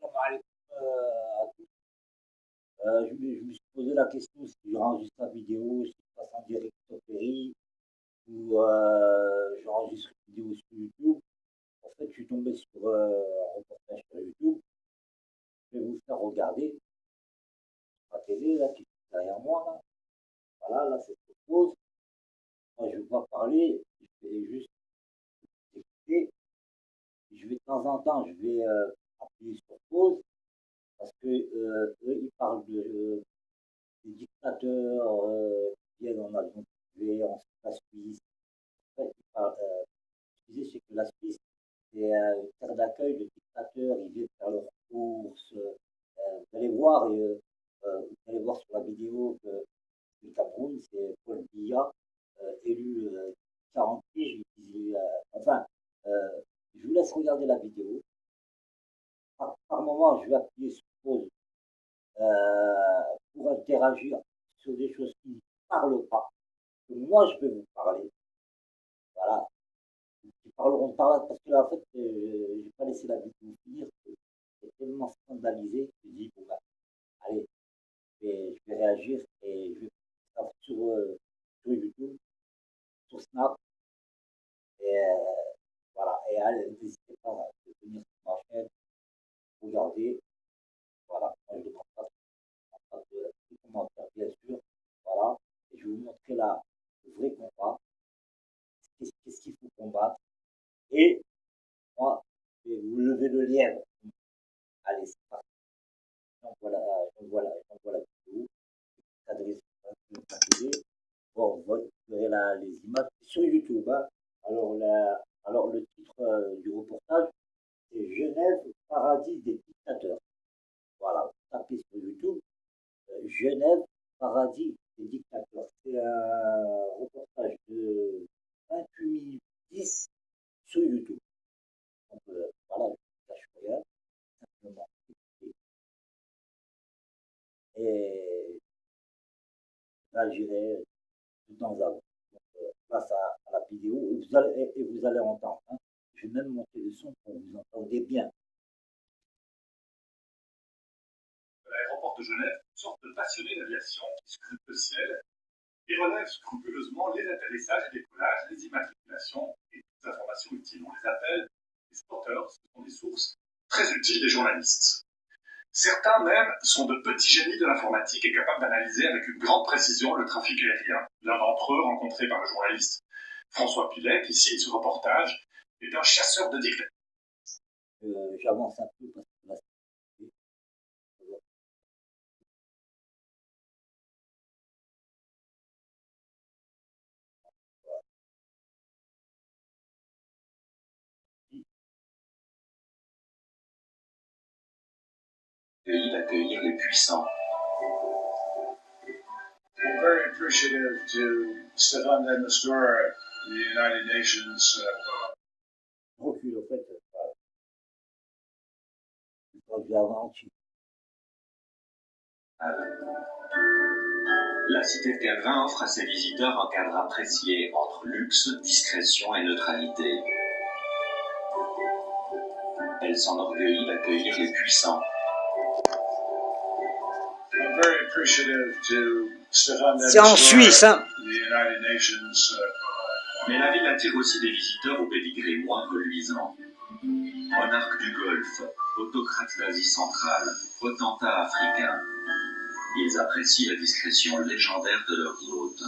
Assalamu alaikum, à tous. Je me suis posé la question si j'enregistre la vidéo, si je passe en direct sur Ferry ou j'enregistre une vidéo sur YouTube. En fait, je suis tombé sur un reportage sur YouTube. Je vais vous faire regarder la télé là, qui est derrière moi. Là. Voilà, là, c'est une pause. Moi, je ne vais pas parler, je vais juste écouter. Je vais de temps en temps, je vais appuyer sur pause parce que eux, ils parlent des dictateurs qui viennent en avion privé, en la Suisse. En fait, je disais, c'est que la Suisse, c'est une terre d'accueil de dictateurs, ils viennent faire leurs courses. Vous allez voir sur la vidéo que le Cameroun, c'est Paul Biya, élu 40 piges. Je vous laisse regarder la vidéo. Par moment, je vais appuyer sur pause pour interagir sur des choses qui ne parlent pas, que moi je peux vous parler, voilà, qui parleront par là, parce que là, en fait, j'ai pas laissé la vidéo finir, c'est tellement scandalisé, que je dis, bon, bah, allez, je vais réagir et je vais faire ça sur YouTube, sur Snap, et voilà, et allez, n'hésitez pas à venir sur ma chaîne, regarder, voilà, moi je demande pas de commentaires, bien sûr, voilà, et je vais vous montrer là le vrai combat, qu'est-ce qu'il faut combattre, et moi, je vais vous lever le lièvre. Allez, c'est parti. J'envoie la vidéo. S'adresse à la bon, vous verrez là les images sur YouTube. Hein. Alors, le titre du reportage, c'est Genève, paradis des dictateurs. Voilà, vous tapez sur YouTube, Genève, paradis des dictateurs. C'est un reportage de 28 minutes 10 sur YouTube. Donc, voilà, je ne cache rien, simplement. Et là, j'irai de temps à autre. Donc, face à la vidéo, et vous allez entendre. Hein. Je vais même monter le son pour que vous entendez bien. L'aéroport de Genève, une sorte de passionné d'aviation qui scrute le ciel et relève scrupuleusement les atterrissages et décollages, les immatriculations et toutes les informations utiles. On les appelle les spotters, ce sont des sources très utiles des journalistes. Certains même sont de petits génies de l'informatique et capables d'analyser avec une grande précision le trafic aérien. L'un d'entre eux, rencontré par le journaliste François Pilet, qui signe ce reportage, est un chasseur de dictateurs. J'avance un peu parce que là, pays d'accueillir les puissants. I'm very appreciative to Stefan de Mistura, the United Nations. Recule, en fait, quand je l'avance, La cité de Calvin offre à ses visiteurs un cadre apprécié entre luxe, discrétion et neutralité. Elle s'enorgueillit d'accueillir les puissants. I'm very appreciative to Stefan de c'est en Mistura, Suisse, hein. the United Nations. Mais la ville attire aussi des visiteurs au pédigré moins reluisant. Monarques du Golfe, autocrates d'Asie centrale, potentats africains. Ils apprécient la discrétion légendaire de leurs hôtes.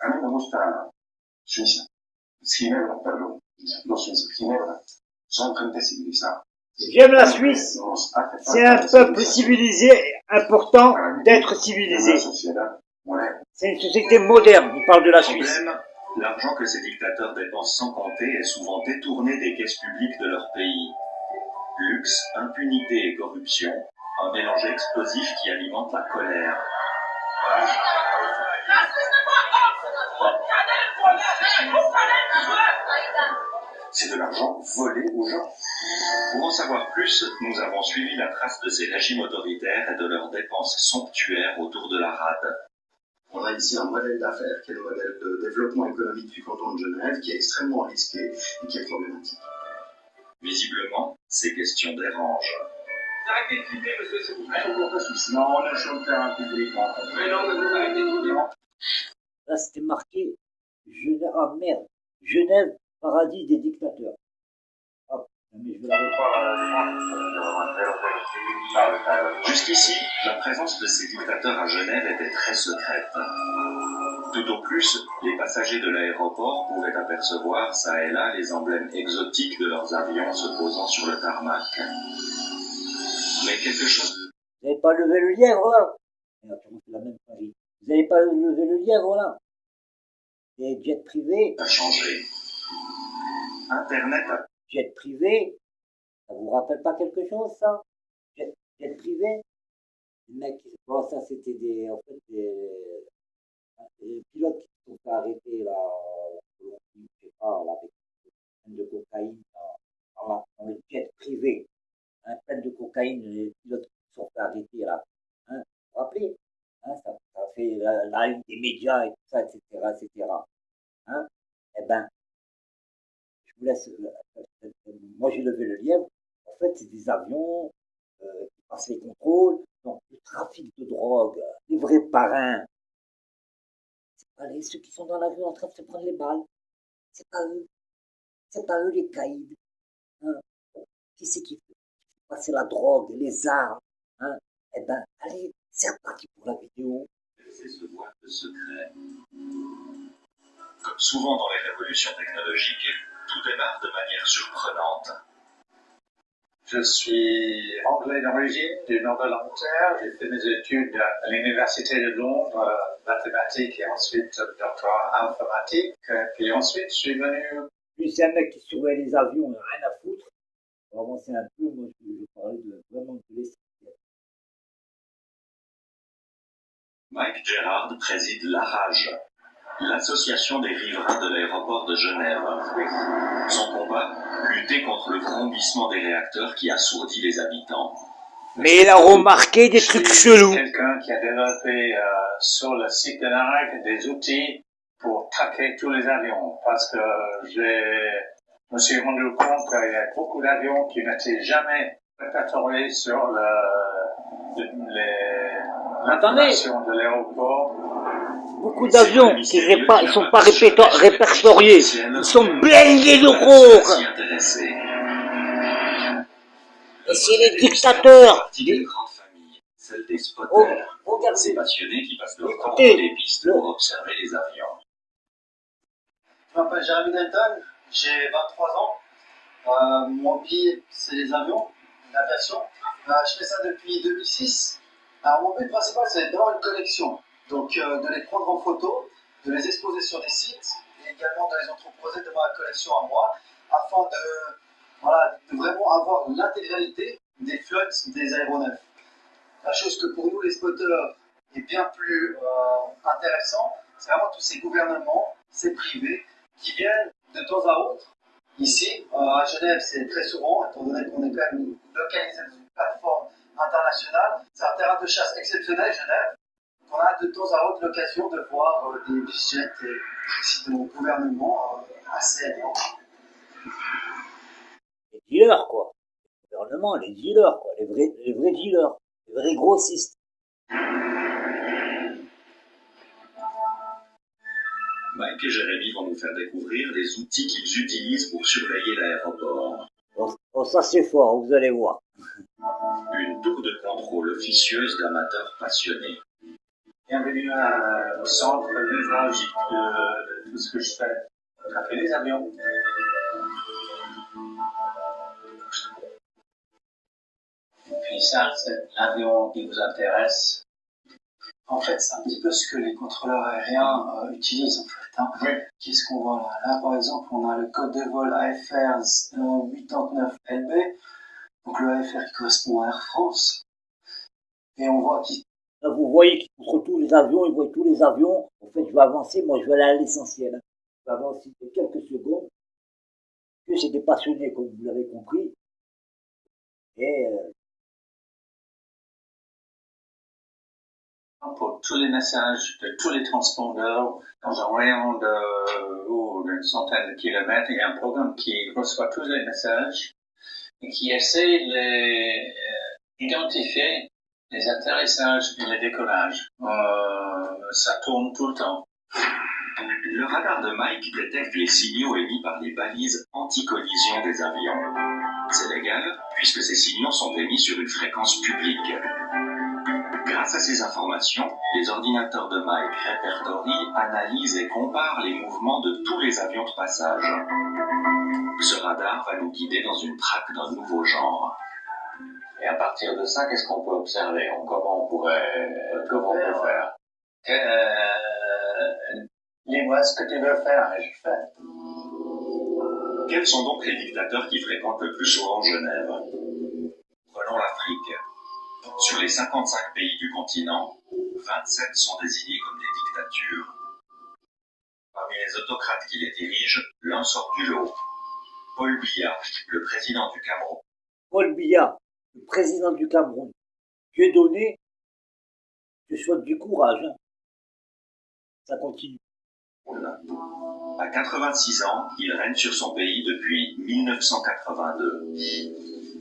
A mí me gusta Suiza. Ginebra, perdón. Los suizos. Ginebra. Son gente civilizada. J'aime la Suisse. C'est un peuple civilisé, important d'être civilisé. C'est une société moderne, on parle de la Suisse. Problème, l'argent que ces dictateurs dépensent sans compter est souvent détourné des caisses publiques de leur pays. Luxe, impunité et corruption, un mélange explosif qui alimente la colère. C'est de l'argent volé aux gens. Pour en savoir plus, nous avons suivi la trace de ces régimes autoritaires et de leurs dépenses somptuaires autour de la rade. On a ici un modèle d'affaires qui est le modèle de développement économique du canton de Genève, qui est extrêmement risqué et qui est problématique. Visiblement, ces questions dérangent. Arrêtez de filmer, monsieur, s'il vous plaît. Non, on est sur le terrain public. Mais non, mais vous arrêtez de filmer. Là, c'était marqué Genève. Ah merde, Genève, paradis des dictateurs. Ah, mais je vais la reprendre. Jusqu'ici, la présence de ces dictateurs à Genève était très secrète. Tout au plus, les passagers de l'aéroport pouvaient apercevoir ça et là les emblèmes exotiques de leurs avions se posant sur le tarmac. Mais quelque chose Vous n'avez pas levé le lièvre là? C'est la même Paris. Vous n'avez pas levé le lièvre là? Les jets privés. a changé. Internet a Jet privé, ça vous rappelle pas quelque chose ça? Jet privé? Les mecs, bon, ça c'était en fait, des pilotes qui se sont fait arrêter là, en Colombie, je sais pas, là, avec une peine de cocaïne dans le jet privé. Peine de cocaïne, les pilotes qui se sont fait arrêter là. Vous vous rappelez? Ça fait la une des médias et tout ça, etc. etc. Eh ben, je vous laisse. Moi, j'ai levé le lièvre. En fait, c'est des avions qui passent les contrôles. Donc, le trafic de drogue, les vrais parrains, c'est pas ceux qui sont dans l'avion en train de se prendre les balles. C'est pas eux. C'est pas eux les caïds. Qui c'est qui fait passer la drogue, les armes? Eh ben, allez, c'est reparti pour la vidéo. c'est ce voile de secret. Comme souvent dans les révolutions technologiques, tout démarre de manière surprenante. Je suis anglais d'origine, du nord de l'Angleterre. J'ai fait mes études à l'Université de Londres, mathématiques et ensuite doctorat informatique. Puis ensuite, je suis venu... Lui, c'est un mec qui surveille les avions, il n'a rien à foutre. Pour avancer un peu, moi, je vais parler vraiment de l'essentiel. Mike Gerard préside l'ARAGE, l'association des riverains de l'aéroport de Genève. Son combat, lutter contre le vrombissement des réacteurs qui assourdit les habitants. Mais il a remarqué des trucs chelous. Quelqu'un qui a développé sur le site de l'ARAG des outils pour traquer tous les avions. Parce que je me suis rendu compte qu'il y a beaucoup d'avions qui n'étaient jamais répertoriés sur l'information de l'aéroport. Beaucoup d'avions qui ne sont pas répertoriés. Ils sont blindés de roses. Et c'est les dictateurs. Des grandes familles, celle des spotters, ces passionnés qui passent leur temps sur les pistes pour observer les avions. Je m'appelle Jérémy Delton, j'ai 23 ans. Mon hobby, c'est les avions, l'aviation. Je fais ça depuis 2006. Alors, mon but principal, c'est d'avoir une collection. Donc, de les prendre en photo, de les exposer sur des sites et également de les entreposer de ma collection à moi afin de vraiment avoir l'intégralité des flottes des aéronefs. La chose que pour nous, les spotters, est bien plus intéressant, c'est vraiment tous ces gouvernements, ces privés qui viennent de temps à autre. Ici, à Genève, c'est très souvent, étant donné qu'on est quand même localisé dans une plateforme internationale, c'est un terrain de chasse exceptionnel, Genève. On a de temps à autre l'occasion de voir des budgets et de gouvernements assez énormes. Les dealers, quoi. Le gouvernement, les dealers, quoi. Les vrais dealers. Les vrais grossistes. Mike et Jérémy vont nous faire découvrir les outils qu'ils utilisent pour surveiller l'aéroport. Oh, ça c'est fort, vous allez voir. Une tour de contrôle officieuse d'amateurs passionnés. Bienvenue au centre névralgique de tout ce que je fais. Traquer les avions. Et puis ça, c'est l'avion qui vous intéresse. En fait, c'est un petit peu ce que les contrôleurs aériens utilisent en fait. Oui. Qu'est-ce qu'on voit là? Là, par exemple, on a le code de vol AFR 89LB. Donc le AFR qui correspond à Air France. Et on voit qu'il... Là, vous voyez qu'ils contrôlent tous les avions, ils voient tous les avions. En fait, je vais avancer, moi je vais aller à l'essentiel. Je vais avancer de quelques secondes. Que c'est des passionnés, comme vous l'avez compris. Et pour tous les messages de tous les transpondeurs, dans un rayon d'une centaine de kilomètres, il y a un programme qui reçoit tous les messages et qui essaie de identifier les atterrissages et les décollages. Ça tourne tout le temps. Le radar de Mike détecte les signaux émis par les balises anti-collision des avions. C'est légal, puisque ces signaux sont émis sur une fréquence publique. Grâce à ces informations, les ordinateurs de Mike répertorient, analysent et comparent les mouvements de tous les avions de passage. Ce radar va nous guider dans une traque d'un nouveau genre. Et à partir de ça, qu'est-ce qu'on peut observer? Comment on peut faire? Dis-moi ce que tu veux faire et je fais. Quels sont donc les dictateurs qui fréquentent le plus souvent Genève? Prenons l'Afrique. Sur les 55 pays du continent, 27 sont désignés comme des dictatures. Parmi les autocrates qui les dirigent, l'un sort du lot. Paul Biya, le président du Cameroun. Paul Biya, le président du Cameroun. Dieudonné, je souhaite du courage. Hein. Ça continue. À 86 ans, il règne sur son pays depuis 1982.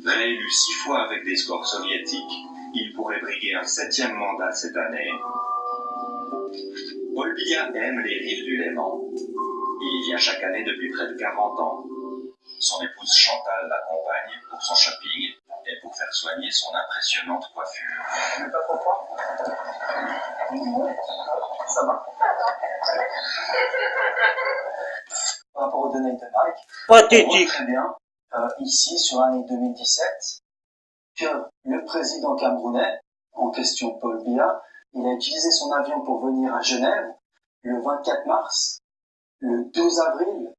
Réélu 6 fois avec des scores soviétiques, il pourrait briguer un 7e mandat cette année. Paul Biya aime les rives du Léman. Il y vient chaque année depuis près de 40 ans. Son épouse Chantal l'accompagne pour son shopping et pour faire soigner son impressionnante coiffure. Tu n'es pas trop froid? Ça va. Par rapport aux données de Mike, on voit Pathétique. très bien, ici, sur l'année 2017, que le président camerounais, en question Paul Biya, il a utilisé son avion pour venir à Genève le 24 mars, le 12 avril,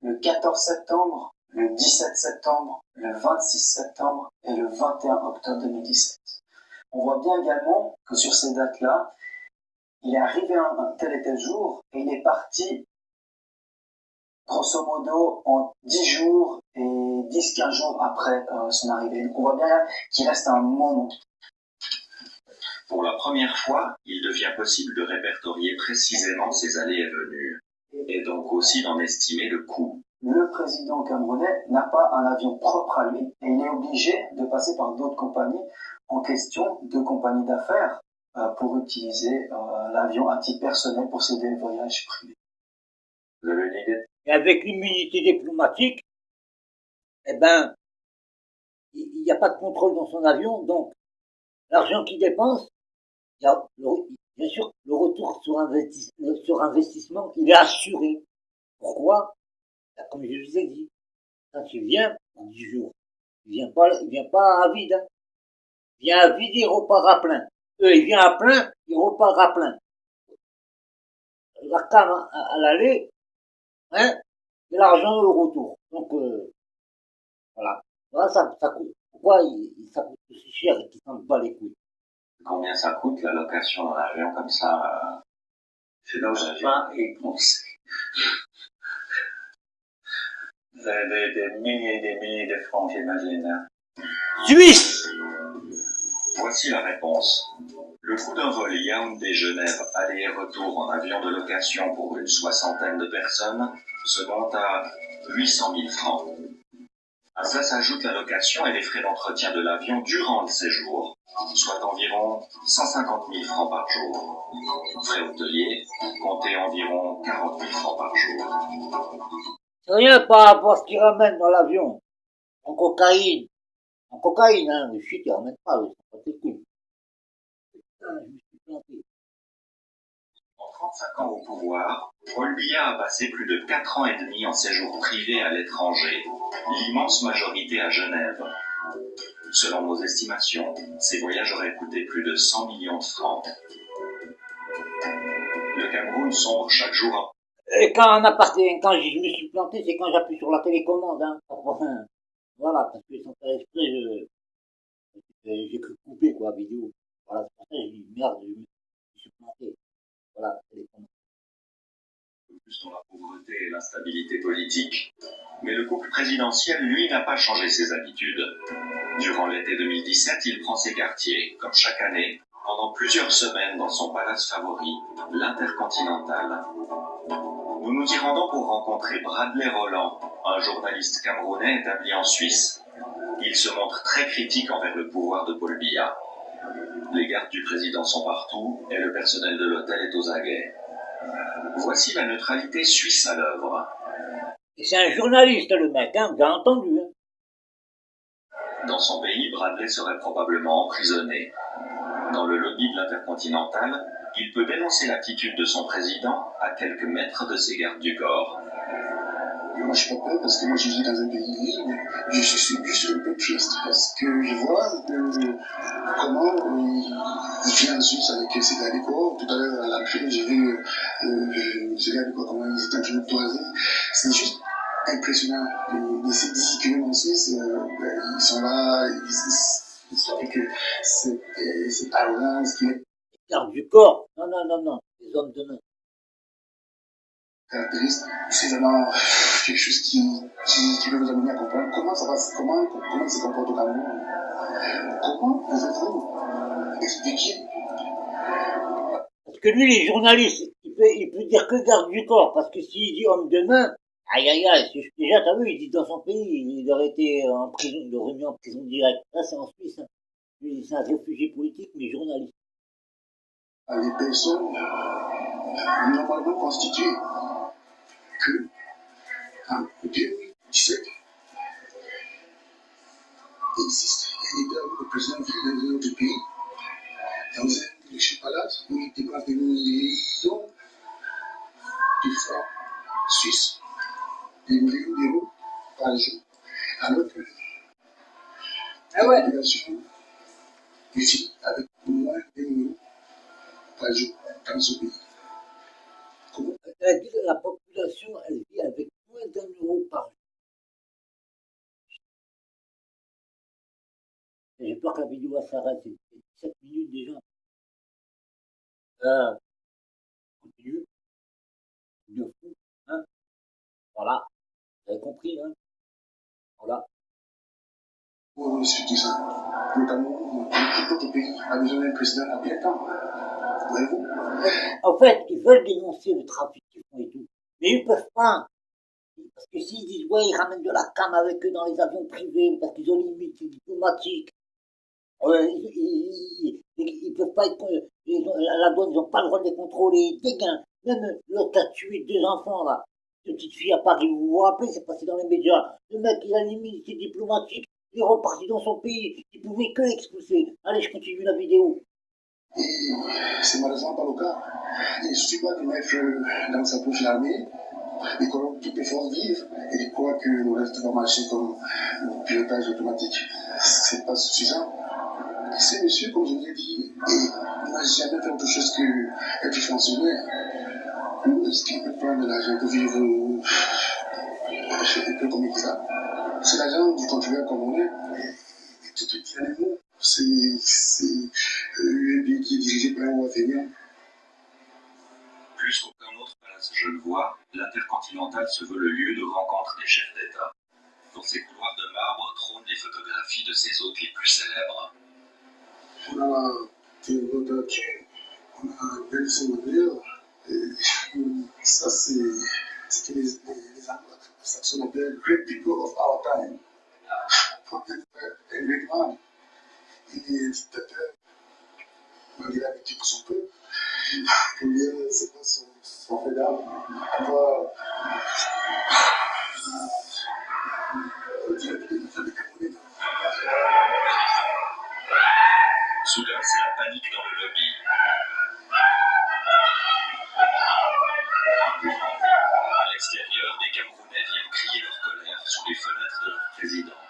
le 14 septembre, le 17 septembre, le 26 septembre et le 21 octobre 2017. On voit bien également que sur ces dates-là, il est arrivé un tel et tel jour et il est parti grosso modo en 10 jours et 10-15 jours après son arrivée. Donc on voit bien qu'il reste un moment. Pour la première fois, il devient possible de répertorier précisément ses allées et venues, et donc aussi d'en estimer le coût. Le président camerounais n'a pas un avion propre à lui et il est obligé de passer par d'autres compagnies en question, de compagnies d'affaires, pour utiliser l'avion à titre personnel pour ses voyages privés. Vous avez une idée? Et avec l'immunité diplomatique, eh ben, il n'y a pas de contrôle dans son avion, donc l'argent qu'il dépense, il y a bien sûr le retour sur investissement, il est assuré. Pourquoi? Comme je vous ai dit, quand il vient en 10 jours, il vient pas à vide. Hein. Il vient à vide, il repart à plein. Il vient à plein, il repart à plein. La cam à l'aller, hein, et l'argent au retour. Donc, voilà. Voilà, ça coûte. Pourquoi ça coûte aussi cher et qu'il s'en bat les couilles? Combien ça coûte la location d'un avion comme ça? Je n'ose pas y penser. Des milliers de francs, j'imagine. Suisse! Voici la réponse. Le coût d'un vol Yaoundé-Genève aller et retour en avion de location pour une 60aine de personnes se monte à 800 000 francs. À ça s'ajoute la location et les frais d'entretien de l'avion durant le séjour, soit environ 150 000 francs par jour. Frais hôteliers, comptez environ 40 000 francs par jour. C'est rien par rapport à ce qu'ils ramènent dans l'avion. En cocaïne. En cocaïne, hein. Le shit, ils ramènent pas, ils sont pas tes couilles. Putain, je me suis planté. En 35 ans au pouvoir, Paul Biya a passé plus de 4 ans et demi en séjour privé à l'étranger, l'immense majorité à Genève. Selon nos estimations, ces voyages auraient coûté plus de 100 millions de francs. Le Cameroun sombre chaque jour. Et quand je me suis planté, c'est quand j'appuie sur la télécommande, hein. Voilà, parce que sans faire exprès, j'ai cru couper, quoi, vidéo. Voilà, c'est pour ça que j'ai dit, merde, je me suis planté. Voilà, télécommande. Plus dans la pauvreté et l'instabilité politique. Mais le couple présidentiel, lui, n'a pas changé ses habitudes. Durant l'été 2017, il prend ses quartiers, comme chaque année, pendant plusieurs semaines dans son palace favori, l'Intercontinental. Nous nous y rendons pour rencontrer Bradley Roland, un journaliste camerounais établi en Suisse. Il se montre très critique envers le pouvoir de Paul Biya. Les gardes du président sont partout et le personnel de l'hôtel est aux aguets. Voici la neutralité suisse à l'œuvre. Et c'est un journaliste, le mec, hein, vous avez entendu. Hein. Dans son pays, Bradley serait probablement emprisonné. Dans le lobby de l'Intercontinental, il peut dénoncer l'attitude de son président à quelques mètres de ses gardes du corps. Moi, je suis pas peur parce que moi, je vis dans un pays libre. Je suis juste un peu triste parce que je vois comment il vient en Suisse avec ses gardes du corps. Tout à l'heure, à l'entrée, j'ai vu ces gardes du corps, comment ils étaient en train de toiser. C'est juste impressionnant. De ces 10 km en Suisse, ils sont là, ils savent que c'est arrogance qui est Garde du corps. Non. Les hommes de main. caractérise. C'est vraiment quelque chose qui veut nous amener à comprendre comment ça va, comment il se comporte au Cameroun. Comment pouvez-vous expliquer? Parce que lui, les journalistes, il peut dire que garde du corps, parce que s'il dit homme de main, aïe, déjà, t'as vu, il dit dans son pays, il aurait été en prison, il aurait mis en prison directe. Là, c'est en Suisse, hein. Lui, c'est un réfugié politique, mais journaliste. Les personnes normalement constituées que en 2017 existe un État où le président vit dans un autre pays, dans un luxueux palace où il dépense des millions de francs suisses, des millions d'euros par jour, alors que la population vit avec moins d'1 euro par jour dans ce pays. Comment? La population, elle vit avec moins d'1 euro par jour. J'ai peur que la vidéo s'arrête, c'est 17 minutes déjà. Continue. De fou, hein. Voilà. Vous avez compris, hein. Voilà. Pour expliquer ça, notamment, tout autre pays a besoin d'un président à bien temps. Voyez-vous? En fait, ils veulent dénoncer le trafic qu'ils font et tout. Mais ils peuvent pas. Parce que s'ils disent, ouais, ils ramènent de la cam avec eux dans les avions privés, parce qu'ils ont l'immunité diplomatique, ils peuvent pas être, la douane, ils n'ont pas le droit de les contrôler. Des gains. Même l'autre qui a tué 2 enfants, là. Une petite fille à Paris, vous vous rappelez, c'est passé dans les médias. Le mec, il a l'immunité diplomatique, il est reparti dans son pays, il pouvait que l'expulser. Allez, je continue la vidéo. Et c'est malheureusement pas le cas. Il ne suffit pas de mettre dans sa poche l'armée, et que toutes les forces vivent, et de croire que le reste va marcher comme le pilotage automatique. C'est pas suffisant. Ce monsieur, comme je vous l'ai dit, n'a jamais fait autre chose qu'être fonctionnaire. Est-ce qu'il peut prendre de l'argent pour vivre un peu comme ça? C'est l'argent du contribuable camerounais. Et tout est bien les mots. C'est un pays qui est dirigé par un roi fainéant. Plus qu'aucun autre palace genevois, l'Intercontinental se veut le lieu de rencontre des chefs d'État. Dans ses couloirs de marbre trônent les photographies de ses hôtes les plus célèbres. On a Théodore Darquin, on a Nelson Mandela, et ça c'est ce que les anglo-saxons appellent great people of our time. Un great man. Il est dictateur, Mandela vécu pour son peuple. Combien c'est pas son fait d'âme. On va dire que les Camerounais. Soudain, c'est la panique dans le lobby. À l'extérieur, des Camerounais viennent crier leur colère sous les fenêtres de leur président.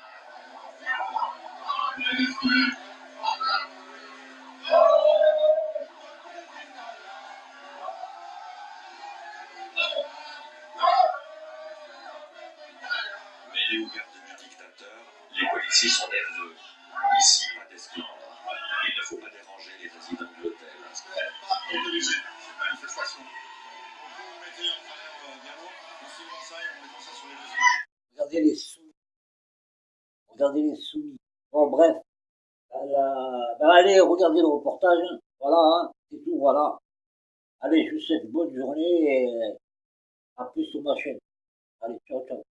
Mêlés aux gardes du dictateur, les policiers sont nerveux. Ici, pas d'esclandre. Il ne faut pas déranger les résidents de l'hôtel. Autorisé cette manifestation. Vous mettez en travers dialogue, on suivra ça et on mettra ça sur les réseaux. Regardez les soumis. Regardez les soumis. Bon, bref. Allez, regardez le reportage. Hein. Voilà, hein. C'est tout, voilà. Allez, je vous souhaite bonne journée et à plus sur ma chaîne. Allez, ciao, ciao.